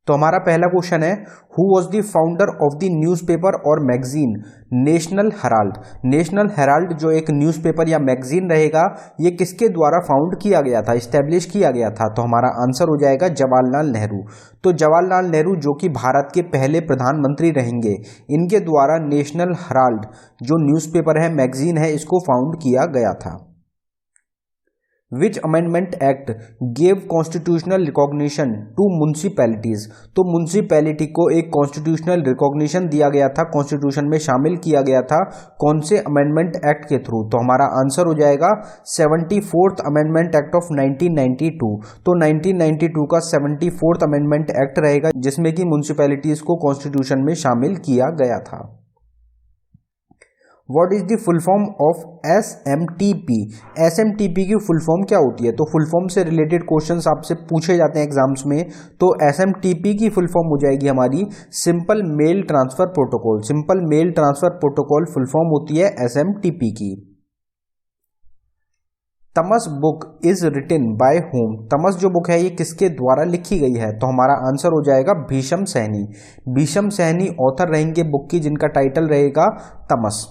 तो हमारा पहला क्वेश्चन है, who was the founder of the newspaper और magazine National Herald. National Herald जो एक न्यूज़पेपर या मैगजीन रहेगा, ये किसके द्वारा फाउंड किया गया था, इस्टेब्लिश किया गया था? तो हमारा आंसर हो जाएगा जवाहरलाल नेहरू। तो जवाहरलाल नेहरू जो कि भारत के पहले प्रधानमंत्री रहेंगे, इनके द्वारा नेशनल हेराल्ड जो न्यूज़पेपर है, मैगजीन है, इसको फाउंड किया गया था। Which amendment act gave constitutional recognition to municipalities. तो म्यूनसिपैलिटी को एक कॉन्स्टिट्यूशनल रिकॉग्निशन दिया गया था, कॉन्स्टिट्यूशन में शामिल किया गया था, कौन से अमेंडमेंट एक्ट के थ्रू? तो हमारा आंसर हो जाएगा 74th अमेंडमेंट एक्ट ऑफ 1992। तो 1992 का 74th अमेंडमेंट एक्ट रहेगा, जिसमें कि म्यूनसिपैलिटीज को कॉन्स्टिट्यूशन में शामिल किया गया था। What is the full form of SMTP? SMTP की फुल फॉर्म क्या होती है? तो फुल फॉर्म से रिलेटेड क्वेश्चंस आपसे पूछे जाते हैं एग्जाम्स में। तो SMTP की फुल फॉर्म हो जाएगी हमारी simple mail transfer protocol. Simple mail transfer protocol full form होती है SMTP की। Tamas book is written by home. Tamas जो बुक है ये किसके द्वारा लिखी गई है? तो हमारा आंसर हो जाएगा भीष्म सैनी। भीष्म सैनी ऑथर रहेंगे बुक की, जिनका टाइटल रहेगा तमस।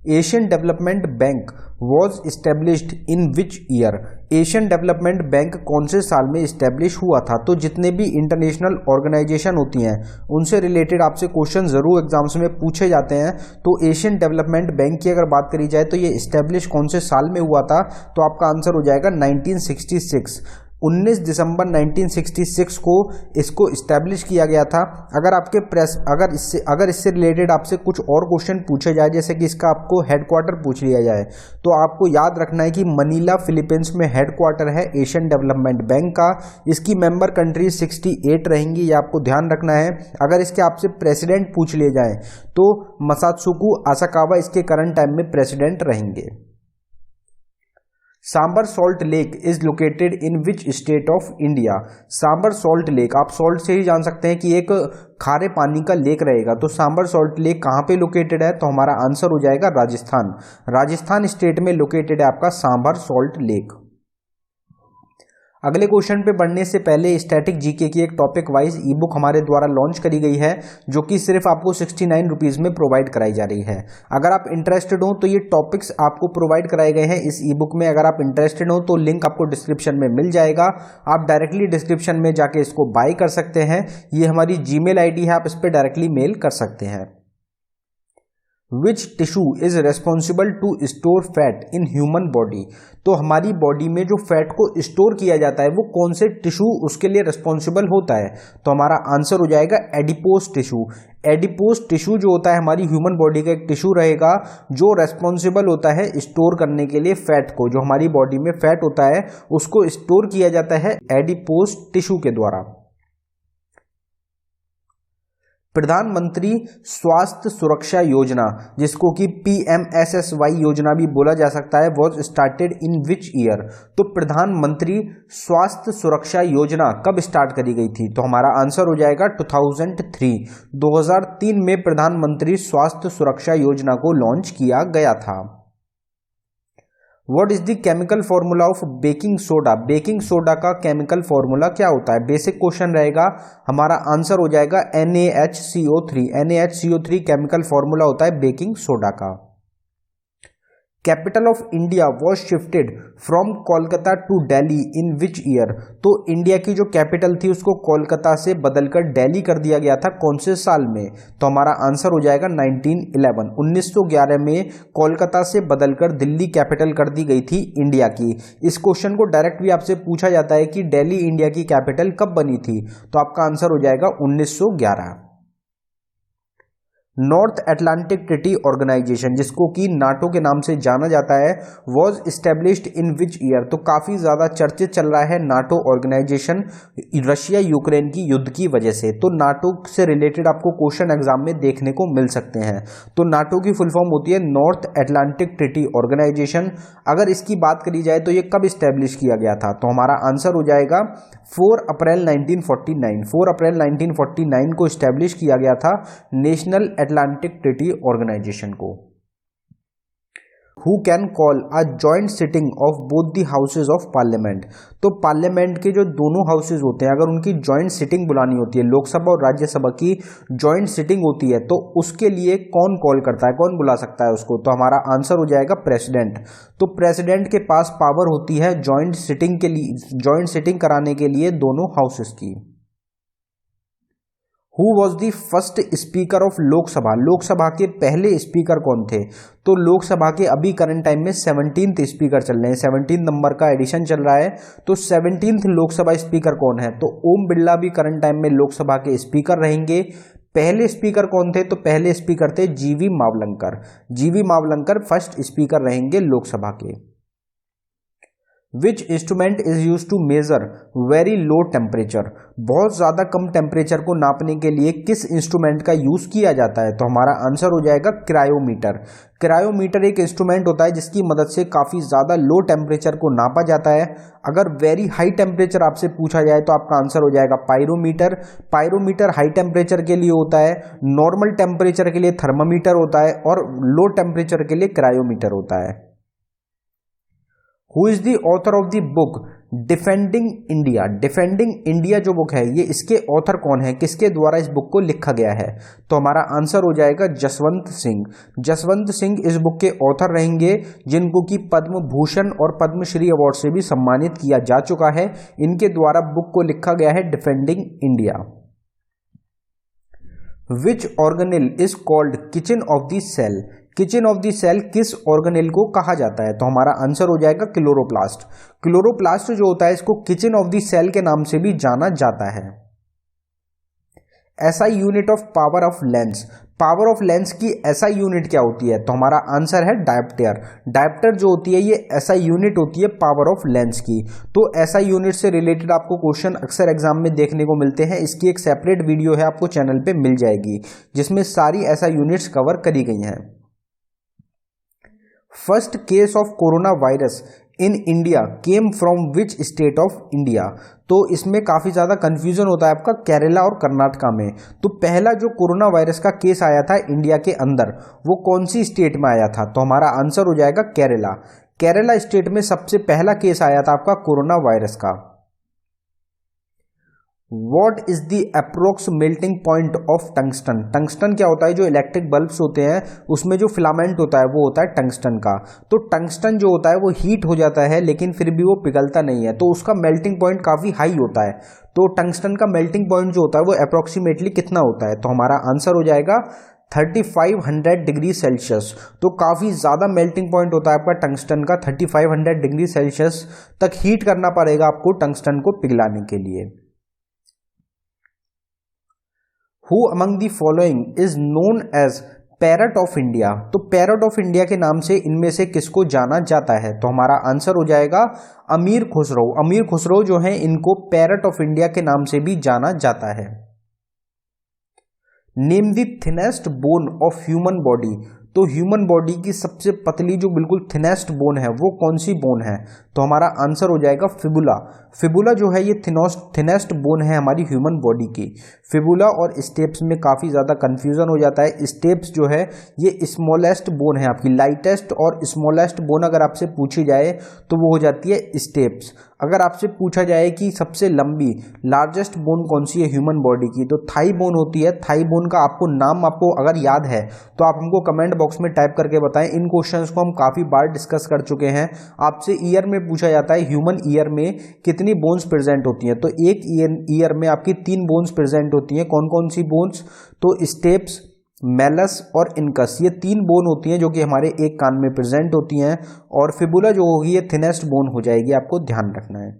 Asian development bank was established in which year. Asian development bank कौन से साल में इस्टेब्लिश हुआ था? तो जितने भी इंटरनेशनल ऑर्गेनाइजेशन होती हैं, उनसे रिलेटेड आपसे क्वेश्चन जरूर एग्जाम्स में पूछे जाते हैं। तो एशियन डेवलपमेंट बैंक की अगर बात करी जाए तो ये इस्टेब्लिश कौन से साल में हुआ था? तो आपका आंसर हो जाएगा 1966। 19 दिसंबर 1966 को इसको इस्टेब्लिश किया गया था। अगर इससे रिलेटेड आपसे कुछ और क्वेश्चन पूछे जाए, जैसे कि इसका आपको हेडक्वार्टर पूछ लिया जाए, तो आपको याद रखना है कि मनीला फिलीपींस में हेडक्वार्टर है एशियन डेवलपमेंट बैंक का। इसकी मेंबर कंट्रीज 68 रहेंगी, ये आपको ध्यान रखना है। अगर इसके आपसे प्रेसिडेंट पूछ लिए जाए तो मसात्सुको आसाकावा इसके करंट टाइम में प्रेसिडेंट रहेंगे। Sambhar salt lake is located in which state of India. Sambhar salt lake, आप सॉल्ट से ही जान सकते हैं कि एक खारे पानी का लेक रहेगा। तो सांबर सॉल्ट लेक कहाँ पे लोकेटेड है? तो हमारा आंसर हो जाएगा राजस्थान। राजस्थान स्टेट में लोकेटेड है आपका सांबर सॉल्ट लेक। अगले क्वेश्चन पे बढ़ने से पहले स्टैटिक जीके की एक टॉपिक वाइज ई बुक हमारे द्वारा लॉन्च करी गई है, जो कि सिर्फ आपको 69 रुपीज़ में प्रोवाइड कराई जा रही है। अगर आप इंटरेस्टेड हो तो ये टॉपिक्स आपको प्रोवाइड कराए गए हैं इस ई बुक में। अगर आप इंटरेस्टेड हो तो लिंक आपको डिस्क्रिप्शन में मिल जाएगा, आप डायरेक्टली डिस्क्रिप्शन में जाके इसको बाय कर सकते हैं। ये हमारी जीमेल आईडी है, आप इस पर डायरेक्टली मेल कर सकते हैं। Which tissue is responsible to store fat in human body. तो हमारी बॉडी में जो फैट को स्टोर किया जाता है वो कौन से टिश्यू उसके लिए रेस्पॉन्सिबल होता है? तो हमारा आंसर हो जाएगा एडिपोज टिश्यू। एडिपोज टिश्यू जो होता है हमारी ह्यूमन बॉडी का एक टिश्यू रहेगा जो रेस्पॉन्सिबल होता है स्टोर करने के लिए फैट को। जो हमारी बॉडी में फैट होता है उसको स्टोर किया जाता है एडिपोज टिश्यू के द्वारा। प्रधानमंत्री स्वास्थ्य सुरक्षा योजना, जिसको कि PMSSY योजना भी बोला जा सकता है, was started in which year. तो प्रधानमंत्री स्वास्थ्य सुरक्षा योजना कब स्टार्ट करी गई थी? तो हमारा आंसर हो जाएगा 2003। 2003 में प्रधानमंत्री स्वास्थ्य सुरक्षा योजना को लॉन्च किया गया था। What is the chemical formula of baking soda? Baking soda का केमिकल फॉर्मूला क्या होता है? बेसिक क्वेश्चन रहेगा, हमारा आंसर हो जाएगा NaHCO3। NaHCO3 केमिकल फॉर्मूला होता है बेकिंग सोडा का। Capital of India was shifted from Kolkata to Delhi in which year. तो इंडिया की जो कैपिटल थी उसको कोलकाता से बदलकर दिल्ली कर दिया गया था, कौन से साल में? तो हमारा आंसर हो जाएगा 1911। 1911 में कोलकाता से बदलकर दिल्ली कैपिटल कर दी गई थी इंडिया की। इस क्वेश्चन को डायरेक्ट भी आपसे पूछा जाता है कि दिल्ली इंडिया की कैपिटल कब बनी थी? तो आपका आंसर हो जाएगा 1911। नॉर्थ अटलांटिक ट्रीटी ऑर्गेनाइजेशन, जिसको कि नाटो के नाम से जाना जाता है, was established in which year. तो काफ़ी ज़्यादा चर्चित चल रहा है नाटो ऑर्गेनाइजेशन रशिया यूक्रेन की युद्ध की वजह से। तो नाटो से रिलेटेड आपको क्वेश्चन एग्जाम में देखने को मिल सकते हैं। तो नाटो की फुल फॉर्म होती है नॉर्थ अटलांटिक ट्रीटी ऑर्गेनाइजेशन। अगर इसकी बात करी जाए तो ये कब इस्टेब्लिश किया गया था? तो हमारा आंसर हो जाएगा 4 अप्रैल 1949। 4 अप्रैल 1949 को इस्टेब्लिश किया गया था नेशनल अटलांटिक ट्रीटी ऑर्गेनाइजेशन को। Who can call a joint sitting of both the houses of parliament. तो पार्लियामेंट के जो दोनों हाउसेज होते हैं, अगर उनकी जॉइंट सिटिंग बुलानी होती है, लोकसभा और राज्यसभा की जॉइंट सिटिंग होती है, तो उसके लिए कौन कॉल करता है, कौन बुला सकता है उसको? तो हमारा आंसर हो जाएगा प्रेसिडेंट। तो प्रेसिडेंट के पास पावर होती है जॉइंट सिटिंग के लिए, जॉइंट सिटिंग कराने के लिए दोनों हाउसेज की। Who was the first speaker of Lok Sabha. Lok Sabha के पहले स्पीकर कौन थे? तो लोकसभा के अभी करंट टाइम में 17th स्पीकर चल रहे हैं, 17 नंबर का एडिशन चल रहा है। तो 17th लोकसभा स्पीकर कौन है? तो ओम बिरला भी करंट टाइम में लोकसभा के स्पीकर रहेंगे। पहले स्पीकर कौन थे? तो पहले स्पीकर थे जीवी मावलंकर। जीवी मावलंकर फर्स्ट स्पीकर रहेंगे लोकसभा के। Which instrument is use to measure very low temperature. बहुत ज़्यादा कम टेम्परेचर को नापने के लिए किस इंस्ट्रूमेंट का यूज़ किया जाता है? तो हमारा आंसर हो जाएगा क्रायोमीटर। क्रायोमीटर एक इंस्ट्रूमेंट होता है जिसकी मदद से काफ़ी ज़्यादा लो टेम्परेचर को नापा जाता है। अगर वेरी हाई टेम्परेचर आपसे पूछा जाए तो आपका आंसर हो जाएगा पायरोमीटर। पायरोमीटर हाई टेम्परेचर के लिए होता है, नॉर्मल टेम्परेचर के लिए थर्मामीटर होता है और लो टेम्परेचर के लिए क्रायोमीटर होता है। Who is the author of the book defending India. Defending India जो बुक है, ये इसके ऑथर कौन है, किसके द्वारा इस बुक को लिखा गया है? तो हमारा आंसर हो जाएगा जसवंत सिंह। जसवंत सिंह इस बुक के ऑथर रहेंगे, जिनको कि पद्म भूषण और पद्मश्री अवार्ड से भी सम्मानित किया जा चुका है। इनके द्वारा बुक को लिखा गया है defending India. Which organelle is called kitchen of the cell. Kitchen of the cell किस ऑर्गेनेल को कहा जाता है? तो हमारा आंसर हो जाएगा क्लोरोप्लास्ट। क्लोरोप्लास्ट जो होता है इसको किचन ऑफ द सेल के नाम से भी जाना जाता है। SI unit of power of lens. Power of lens की एसआई यूनिट क्या होती है? तो हमारा आंसर है डायप्टर। डायप्टर जो होती है ये एसआई यूनिट होती है पावर ऑफ लेंस की। तो एसआई यूनिट से रिलेटेड आपको क्वेश्चन अक्सर एग्जाम में देखने को मिलते हैं। इसकी एक सेपरेट वीडियो है, आपको चैनल पे मिल जाएगी, जिसमें सारी एसआई यूनिट्स कवर करी गई हैं। First case of corona virus in India came from which state of India. तो इसमें काफ़ी ज़्यादा कन्फ्यूजन होता है आपका केरला और कर्नाटका में। तो पहला जो कोरोना वायरस का केस आया था इंडिया के अंदर, वो कौन सी स्टेट में आया था? तो हमारा आंसर हो जाएगा केरला। केरला स्टेट में सबसे पहला केस आया था आपका कोरोना वायरस का। What is the approx melting point of tungsten. Tungsten क्या होता है? जो इलेक्ट्रिक बल्ब्स होते हैं उसमें जो फिलामेंट होता है वो होता है टंगस्टन का। तो टंगस्टन जो होता है वो हीट हो जाता है, लेकिन फिर भी वो पिघलता नहीं है, तो उसका मेल्टिंग पॉइंट काफ़ी हाई होता है। तो टंगस्टन का मेल्टिंग पॉइंट जो होता है वो अप्रोक्सीमेटली कितना होता है? तो हमारा आंसर हो जाएगा 3500 डिग्री सेल्सियस। तो काफ़ी ज़्यादा मेल्टिंग पॉइंट होता है आपका टंगस्टन का। 3500 डिग्री सेल्सियस तक हीट करना पड़ेगा आपको टंगस्टन को पिघलाने के लिए। Who among the following is known as parrot of India. तो पैरट ऑफ इंडिया के नाम से इनमें से किसको जाना जाता है? तो हमारा आंसर हो जाएगा अमीर खुसरो। अमीर खुसरो जो है इनको पैरट ऑफ इंडिया के नाम से भी जाना जाता है। Name the thinnest bone of human body. तो ह्यूमन बॉडी की सबसे पतली जो बिल्कुल थिनेस्ट बोन है वो कौन सी बोन है? तो हमारा आंसर हो जाएगा फिबुला। फिबुला जो है ये थिनेस्ट बोन है हमारी ह्यूमन बॉडी की। फिबुला और स्टेप्स में काफ़ी ज़्यादा कन्फ्यूज़न हो जाता है। स्टेप्स जो है ये स्मॉलेस्ट बोन है आपकी। लाइटेस्ट और स्मॉलेस्ट बोन अगर आपसे पूछी जाए तो वो हो जाती है स्टेप्स। अगर आपसे पूछा जाए कि सबसे लंबी लार्जेस्ट बोन कौन सी है ह्यूमन बॉडी की, तो थाई बोन होती है। थाई बोन का आपको नाम आपको अगर याद है तो आप हमको कमेंट बॉक्स में टाइप करके बताएं। इन क्वेश्चंस को हम काफ़ी बार डिस्कस कर चुके हैं। आपसे ईयर में पूछा जाता है ह्यूमन ईयर में कितनी बोन्स प्रेजेंट होती हैं, तो एक ईयर में आपकी 3 बोन्स प्रेजेंट होती हैं। कौन कौन सी बोन्स? तो स्टेप्स, मेलस और इनकस, ये 3 बोन होती हैं जो कि हमारे एक कान में प्रेजेंट होती हैं। और फिबुला जो होगी ये थिनेस्ट बोन हो जाएगी, आपको ध्यान रखना है।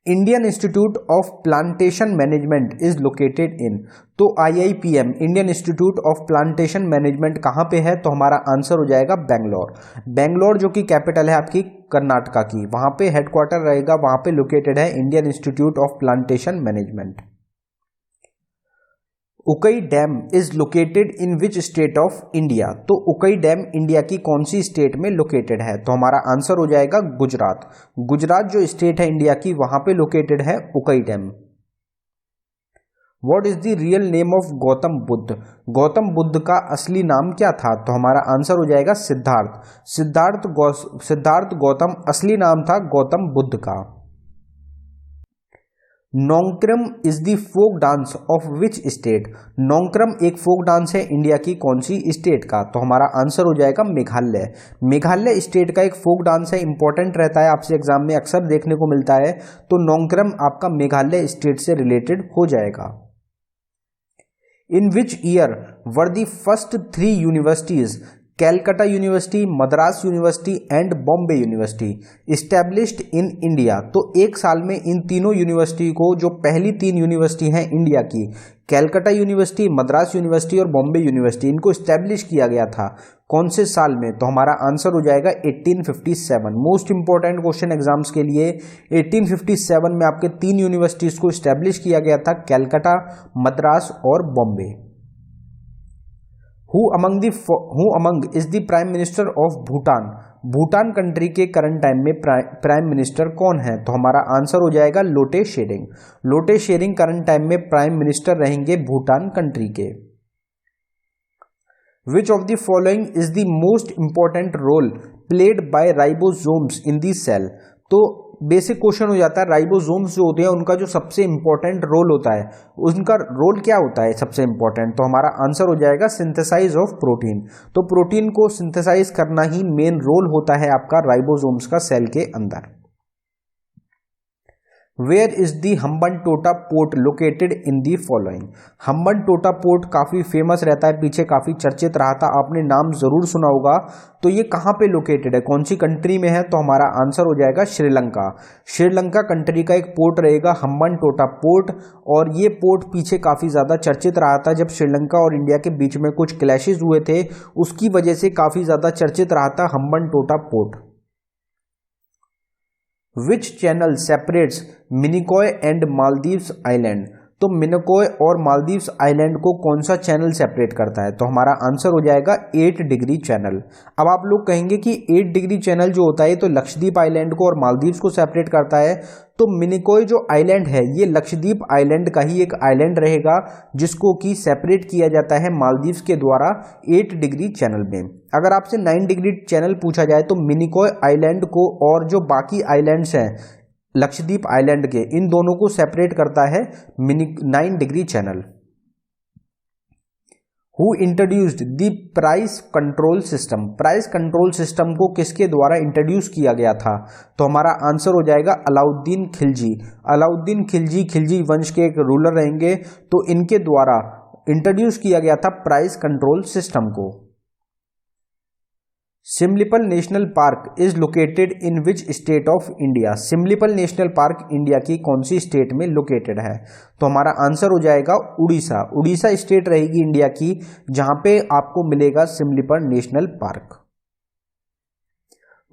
Indian institute of plantation management is located इन। तो IIPM Indian institute of plantation management कहाँ पे है? तो हमारा आंसर हो जाएगा बेंगलोर। बेंगलोर जो कि कैपिटल है आपकी कर्नाटका की, वहाँ पे हेडक्वार्टर रहेगा, वहाँ पे लोकेटेड है Indian institute of plantation management. Ukai dam is located in which state of India. तो उकई डैम इंडिया की कौन सी स्टेट में लोकेटेड है? तो हमारा आंसर हो जाएगा गुजरात। गुजरात जो स्टेट है इंडिया की वहां पे लोकेटेड है उकई dam. What is the real name of Gautam Buddha? Gautam Buddha का असली नाम क्या था? तो हमारा आंसर हो जाएगा सिद्धार्थ। सिद्धार्थ गौतम असली नाम था गौतम बुद्ध का। Nongkrem is the folk dance of which state? Nongkrem एक फोक डांस है इंडिया की कौन सी स्टेट का? तो हमारा आंसर हो जाएगा मेघालय। मेघालय स्टेट का एक फोक डांस है, इंपॉर्टेंट रहता है, आपसे एग्जाम में अक्सर देखने को मिलता है। तो नोंगक्रम आपका मेघालय स्टेट से रिलेटेड हो जाएगा। In which year were the first 3 universities Calcutta university, Madras university and Bombay university established in India? तो एक साल में इन तीनों यूनिवर्सिटी को, जो पहली 3 यूनिवर्सिटी हैं इंडिया की, कैलकाटा यूनिवर्सिटी, मद्रास यूनिवर्सिटी और बॉम्बे यूनिवर्सिटी, इनको इस्टेब्लिश किया गया था कौन से साल में? तो हमारा आंसर हो जाएगा 1857। मोस्ट इंपॉर्टेंट क्वेश्चन एग्जाम्स के लिए 1857 में आपके 3 यूनिवर्सिटीज को इस्टेब्लिश किया गया था, कैलकाटा, मद्रास और Bombay. Who among is the prime minister of Bhutan? Bhutan country के करंट टाइम में प्राइम मिनिस्टर कौन है? तो हमारा आंसर हो जाएगा लोटे शेरिंग। लोटे शेरिंग करंट टाइम में प्राइम मिनिस्टर रहेंगे भूटान कंट्री के। Which of the following is the most important role played by ribosomes in the cell? तो बेसिक क्वेश्चन हो जाता है, राइबोसोम्स जो होते हैं उनका जो सबसे इंपॉर्टेंट रोल होता है, उनका रोल क्या होता है सबसे इंपॉर्टेंट? तो हमारा आंसर हो जाएगा सिंथेसाइज ऑफ प्रोटीन। तो प्रोटीन को सिंथेसाइज करना ही मेन रोल होता है आपका राइबोसोम्स का सेल के अंदर। Where is the Hambantota port located in the following? Hambantota port काफ़ी फेमस रहता है, पीछे काफ़ी चर्चित रहा था, आपने नाम ज़रूर सुना होगा। तो ये कहाँ पे लोकेटेड है, कौन सी कंट्री में है? तो हमारा आंसर हो जाएगा श्रीलंका। श्रीलंका कंट्री का एक पोर्ट रहेगा हम्बनटोटा पोर्ट, और ये पोर्ट पीछे काफ़ी ज़्यादा चर्चित रहा था। जब श्रीलंका और इंडिया के बीच में कुछ क्लैशेज हुए थे, उसकी वजह से काफ़ी ज़्यादा चर्चित रहा था Hambantota port. Which channel separates Minicoy and Maldives island? तो मिनिकॉय और मालदीव्स आइलैंड को कौन सा चैनल सेपरेट करता है? तो हमारा आंसर हो जाएगा 8 डिग्री चैनल। अब आप लोग कहेंगे कि 8 डिग्री चैनल जो होता है तो लक्षद्वीप आइलैंड को और मालदीव्स को सेपरेट करता है। तो मिनिकॉय जो आइलैंड है ये लक्षद्वीप आइलैंड का ही एक आइलैंड रहेगा, जिसको कि सेपरेट किया जाता है मालदीव्स के द्वारा 8 डिग्री चैनल में। अगर आपसे 9 डिग्री चैनल पूछा जाए तो मिनिकॉय आइलैंड को और जो बाकी आइलैंड्स हैं लक्षद्वीप आइलैंड के, इन दोनों को सेपरेट करता है 9 degree channel. Who introduced the price control system? Price control system को किसके द्वारा इंट्रोड्यूस किया गया था? तो हमारा आंसर हो जाएगा अलाउद्दीन खिलजी। अलाउद्दीन खिलजी, खिलजी वंश के एक रूलर रहेंगे, तो इनके द्वारा इंट्रोड्यूस किया गया था प्राइस कंट्रोल सिस्टम को। Similipal national park is located in which state of India? Similipal national park India की कौन सी स्टेट में लोकेटेड है? तो हमारा आंसर हो जाएगा उड़ीसा। उड़ीसा स्टेट रहेगी इंडिया की, जहां पे आपको मिलेगा Simlipal national park.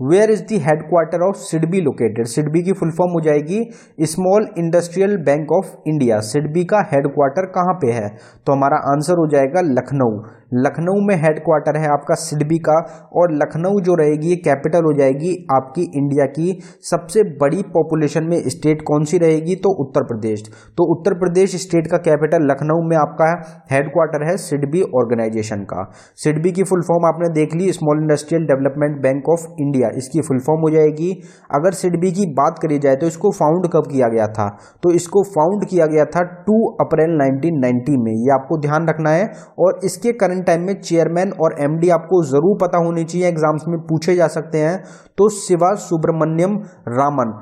Where is the headquarter of SIDBI located? SIDBI की फुल फॉर्म हो जाएगी small industrial bank of India. SIDBI का हेडक्वार्टर कहाँ पे है? तो हमारा आंसर हो जाएगा लखनऊ। लखनऊ में हेडक्वार्टर है आपका सिडबी का, और लखनऊ जो रहेगी ये कैपिटल हो जाएगी आपकी इंडिया की। सबसे बड़ी पॉपुलेशन में स्टेट कौन सी रहेगी? तो उत्तर प्रदेश। तो उत्तर प्रदेश स्टेट का कैपिटल लखनऊ में आपका हेडक्वार्टर है सिडबी ऑर्गेनाइजेशन का। सिडबी की फुल फॉर्म आपने देख ली, small industrial development bank of India, इसकी फुल फॉर्म हो जाएगी। अगर सिडबी की बात करी जाए तो इसको फाउंड कब किया गया था? तो इसको फाउंड किया गया था 2 अप्रैल 1990 में, ये आपको ध्यान रखना है। और इसके करंट टाइम में चेयरमैन और एमडी आपको जरूर पता होनी चाहिए, एग्जाम्स में पूछे जा सकते हैं। तो शिवा सुब्रमण्यम रामन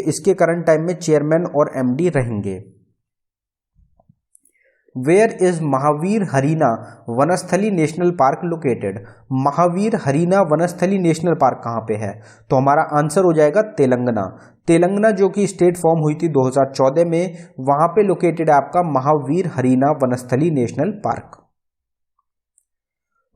इसके करंट टाइम में चेयरमैन और एमडी रहेंगे। Where is Mahavir Harina Vanasthali national park located? Mahavir Harina Vanasthali national park कहाँ पे है? तो हमारा आंसर हो जाएगा तेलंगाना। तेलंगाना जो कि स्टेट फॉर्म हुई थी 2014 में, वहां पे लोकेटेड है आपका Mahavir Harina Vanasthali national park.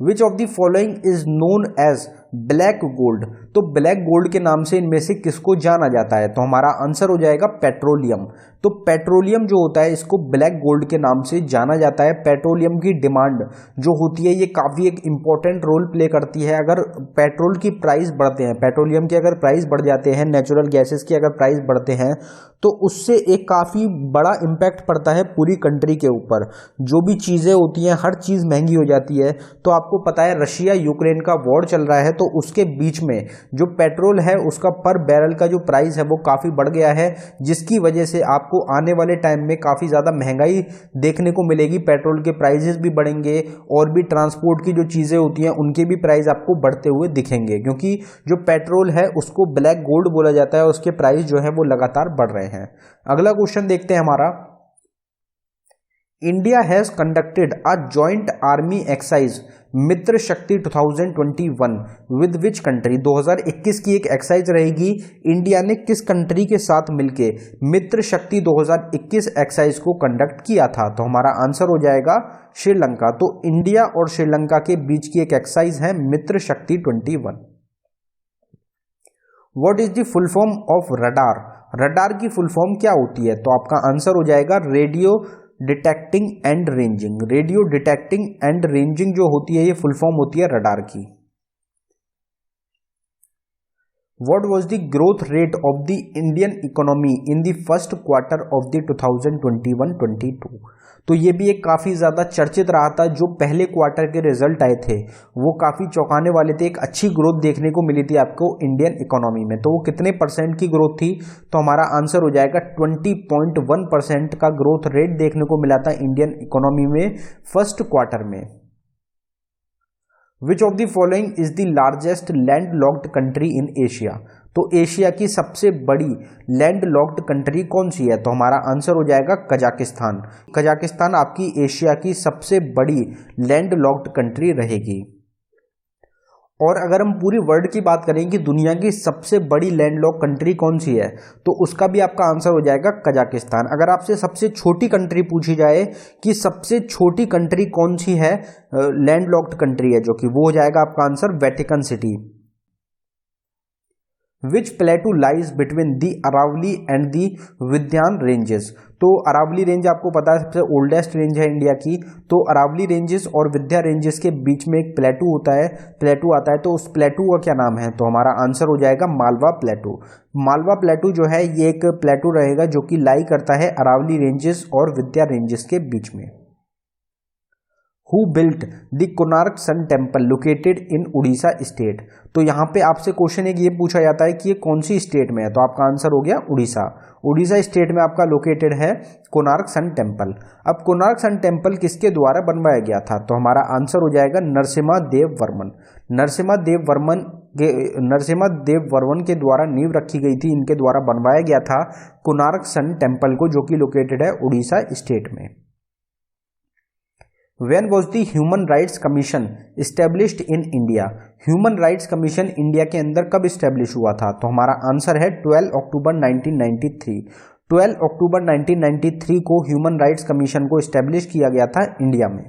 Which of the following is known as black gold, तो ब्लैक गोल्ड के नाम से इनमें से किसको जाना जाता है? तो हमारा आंसर हो जाएगा पेट्रोलियम। तो पेट्रोलियम जो होता है इसको ब्लैक गोल्ड के नाम से जाना जाता है। पेट्रोलियम की डिमांड जो होती है ये काफ़ी एक इम्पॉर्टेंट रोल प्ले करती है। अगर पेट्रोल की प्राइस बढ़ते हैं, पेट्रोलियम के अगर प्राइस बढ़ जाते हैं, नेचुरल गैसेस के अगर प्राइस बढ़ते हैं तो उससे एक काफ़ी बड़ा इम्पैक्ट पड़ता है पूरी कंट्री के ऊपर। जो भी चीज़ें होती हैं हर चीज़ महंगी हो जाती है। तो आपको पता है रशिया यूक्रेन का वॉर चल रहा है, तो उसके बीच में जो पेट्रोल है उसका पर बैरल का जो प्राइस है वो काफ़ी बढ़ गया है, जिसकी वजह से आपको आने वाले टाइम में काफ़ी ज़्यादा महंगाई देखने को मिलेगी। पेट्रोल के प्राइजेस भी बढ़ेंगे और भी ट्रांसपोर्ट की जो चीज़ें होती हैं उनके भी प्राइस आपको बढ़ते हुए दिखेंगे, क्योंकि जो पेट्रोल है उसको ब्लैक गोल्ड बोला जाता है और उसके प्राइस जो है वो लगातार बढ़ रहे हैं। अगला क्वेश्चन देखते हैं हमारा। India has conducted a joint army exercise Mitra Shakti 2021 with which country? 2021 की एक एक्सरसाइज रहेगी, इंडिया ने किस कंट्री के साथ मिलके मित्र शक्ति 2021 एक्सरसाइज को कंडक्ट किया था? तो हमारा आंसर हो जाएगा श्रीलंका। तो इंडिया और श्रीलंका के बीच की एक एक्सरसाइज है मित्र शक्ति 21। What is the full form of radar? Radar की फुल फॉर्म क्या होती है? तो आपका आंसर हो जाएगा radio detecting and ranging. Radio detecting and ranging जो होती है ये फुल फॉर्म होती है रडार की। What was the growth rate of the Indian economy in the first quarter of the 2021-22? तो ये भी एक काफ़ी ज़्यादा चर्चित रहा था। जो पहले क्वार्टर के रिजल्ट आए थे वो काफ़ी चौंकाने वाले थे। एक अच्छी ग्रोथ देखने को मिली थी आपको इंडियन इकोनॉमी में। तो वो कितने परसेंट की ग्रोथ थी? तो हमारा आंसर हो जाएगा 20.1% का ग्रोथ रेट देखने को मिला था इंडियन इकोनॉमी में फर्स्ट क्वार्टर में। Which of the following is the largest land locked country in Asia? तो एशिया की सबसे बड़ी लैंड लॉक्ड कंट्री कौन सी है? तो हमारा आंसर हो जाएगा कजाकिस्तान। कजाकिस्तान आपकी एशिया की सबसे बड़ी लैंड लॉक्ड कंट्री रहेगी। और अगर हम पूरी वर्ल्ड की बात करें कि दुनिया की सबसे बड़ी लैंडलॉक कंट्री कौन सी है, तो उसका भी आपका आंसर हो जाएगा कजाकिस्तान। अगर आपसे सबसे छोटी कंट्री पूछी जाए कि सबसे छोटी कंट्री कौन सी है लैंडलॉक्ड कंट्री है जो कि वो हो जाएगा आपका answer Vatican city. Which plateau lies between the Aravalli and the Vindhyan ranges? तो अरावली रेंज आपको पता है सबसे ओल्डेस्ट रेंज है इंडिया की। तो अरावली रेंजेस और विंध्या रेंजेस के बीच में एक प्लेटू होता है, प्लेटू आता है, तो उस प्लेटू का क्या नाम है? तो हमारा आंसर हो जाएगा मालवा प्लेटू। मालवा प्लेटू जो है ये एक प्लेटू रहेगा जो कि लाई करता है अरावली रेंजेस और विंध्या रेंजेस के बीच में। Who built the Konark sun temple located in Orissa state? तो यहाँ पे आपसे क्वेश्चन एक ये पूछा जाता है कि ये कौन सी स्टेट में है, तो आपका आंसर हो गया उड़ीसा। उड़ीसा स्टेट में आपका लोकेटेड है कोणार्क सन टेम्पल। अब कोणार्क सन टेम्पल किसके द्वारा बनवाया गया था? तो हमारा आंसर हो जाएगा नरसिम्हा देव वर्मन। नरसिम्हा देव वर्मन के द्वारा नींव रखी गई थी, इनके द्वारा बनवाया गया था कोणार्क सन टेम्पल को, जो कि लोकेटेड है उड़ीसा स्टेट में। When was the Human Rights Commission established in India? Human rights commission India के अंदर कब स्टैब्लिश हुआ था? तो हमारा आंसर है 12 अक्टूबर 1993। 12 अक्टूबर 1993 को ह्यूमन राइट्स कमीशन को स्टैब्लिश किया गया था इंडिया में।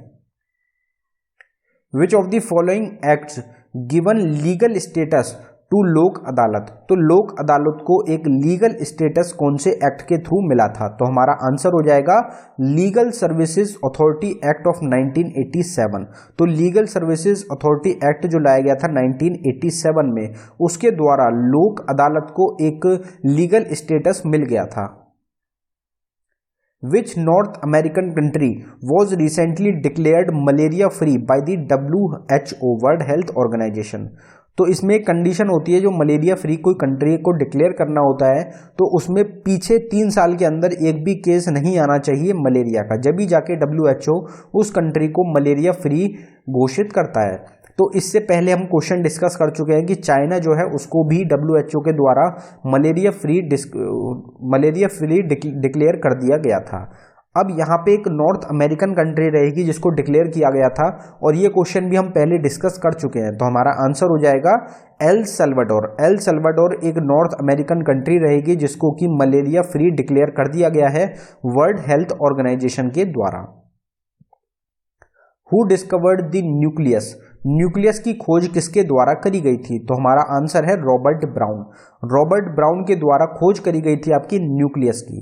Which of the following acts given legal status to Lok Adalat? तो लोक अदालत को एक लीगल स्टेटस कौन से एक्ट के थ्रू मिला था? तो हमारा आंसर हो जाएगा legal services authority act of 1987। तो लीगल सर्विसेज अथॉरिटी एक्ट जो लाया गया था 1987 में, उसके द्वारा लोक अदालत को एक लीगल स्टेटस मिल गया था। Which North American country was recently declared malaria free by the WHO World Health Organization? तो इसमें एक कंडीशन होती है, जो मलेरिया फ्री कोई कंट्री को डिक्लेयर करना होता है तो उसमें पीछे 3 साल के अंदर एक भी केस नहीं आना चाहिए मलेरिया का, जब भी जाके WHO उस कंट्री को मलेरिया फ्री घोषित करता है। तो इससे पहले हम क्वेश्चन डिस्कस कर चुके हैं कि चाइना जो है उसको भी WHO के द्वारा मलेरिया फ्री डिक्लेयर कर दिया गया था। अब यहाँ पे एक नॉर्थ अमेरिकन कंट्री रहेगी जिसको डिक्लेयर किया गया था, और ये क्वेश्चन भी हम पहले डिस्कस कर चुके हैं। तो हमारा आंसर हो जाएगा एल सल्वाडोर। एल सल्वाडोर एक नॉर्थ अमेरिकन कंट्री रहेगी जिसको कि मलेरिया फ्री डिक्लेयर कर दिया गया है वर्ल्ड हेल्थ ऑर्गेनाइजेशन के द्वारा। Who discovered the nucleus? Nucleus की खोज किसके द्वारा करी गई थी? तो हमारा आंसर है रॉबर्ट ब्राउन। रॉबर्ट ब्राउन के द्वारा खोज करी गई थी आपकी न्यूक्लियस की।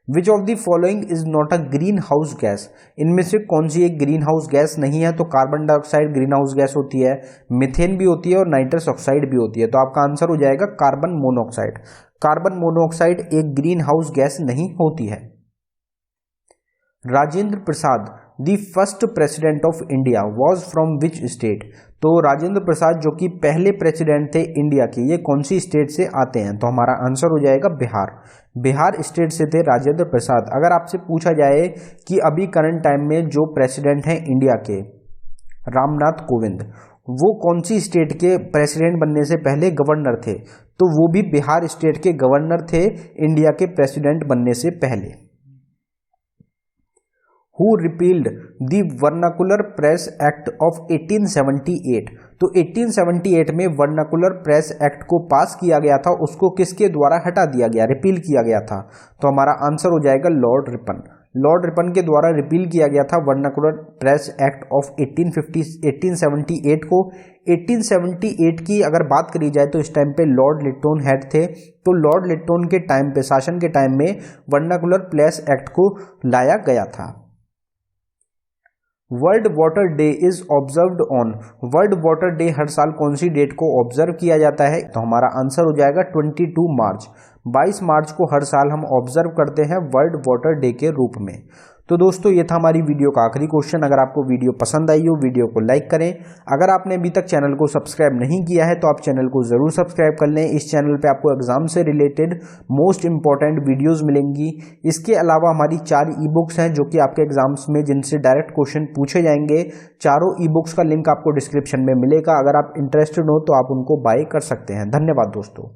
विच of the following is not a green house gas? इनमें से कौन सी एक ग्रीन हाउस गैस नहीं है? तो carbon dioxide green house gas होती है, मिथेन भी होती है और नाइट्रस ऑक्साइड भी होती है। तो आपका आंसर हो जाएगा कार्बन मोनोऑक्साइड। कार्बन मोनोऑक्साइड एक ग्रीन हाउस गैस नहीं होती है। Rajendra Prasad the first president of India was from which state? तो राजेंद्र प्रसाद जो कि पहले प्रेसिडेंट थे इंडिया के, ये कौन सी स्टेट से आते हैं? तो हमारा आंसर हो जाएगा बिहार। बिहार स्टेट से थे राजेंद्र प्रसाद। अगर आपसे पूछा जाए कि अभी करंट टाइम में जो प्रेसिडेंट हैं इंडिया के, रामनाथ कोविंद, वो कौन सी स्टेट के प्रेसिडेंट बनने से पहले गवर्नर थे? तो वो भी बिहार स्टेट के गवर्नर थे इंडिया के प्रेसिडेंट बनने से पहले। Who repealed the Vernacular Press Act of 1878? तो 1878 में वर्नाकुलर प्रेस एक्ट को पास किया गया था, उसको किसके द्वारा हटा दिया गया, रिपील किया गया था? तो हमारा आंसर हो जाएगा लॉर्ड रिपन। लॉर्ड रिपन के द्वारा रिपील किया गया था वर्नाकुलर प्रेस एक्ट ऑफ 1878 को। 1878 की अगर बात करी जाए तो इस टाइम पे लॉर्ड लिट्टन हेड थे। तो लॉर्ड लिट्टन के टाइम पे, शासन के टाइम में वर्नाकुलर प्रेस एक्ट को लाया गया था। World water day is observed on? World water day हर साल कौन सी डेट को ऑब्जर्व किया जाता है? तो हमारा आंसर हो जाएगा 22 मार्च। 22 मार्च को हर साल हम ऑब्जर्व करते हैं वर्ल्ड वाटर डे के रूप में। तो दोस्तों ये था हमारी वीडियो का आखिरी क्वेश्चन। अगर आपको वीडियो पसंद आई हो, वीडियो को लाइक करें। अगर आपने अभी तक चैनल को सब्सक्राइब नहीं किया है तो आप चैनल को ज़रूर सब्सक्राइब कर लें। इस चैनल पे आपको एग्जाम से रिलेटेड मोस्ट इंपॉर्टेंट वीडियोस मिलेंगी। इसके अलावा हमारी 4 ई बुक्स हैं जो कि आपके एग्जाम्स में जिनसे डायरेक्ट क्वेश्चन पूछे जाएंगे। चारों ई बुक्स का लिंक आपको डिस्क्रिप्शन में मिलेगा। अगर आप इंटरेस्टेड हो तो आप उनको बाय कर सकते हैं। धन्यवाद दोस्तों।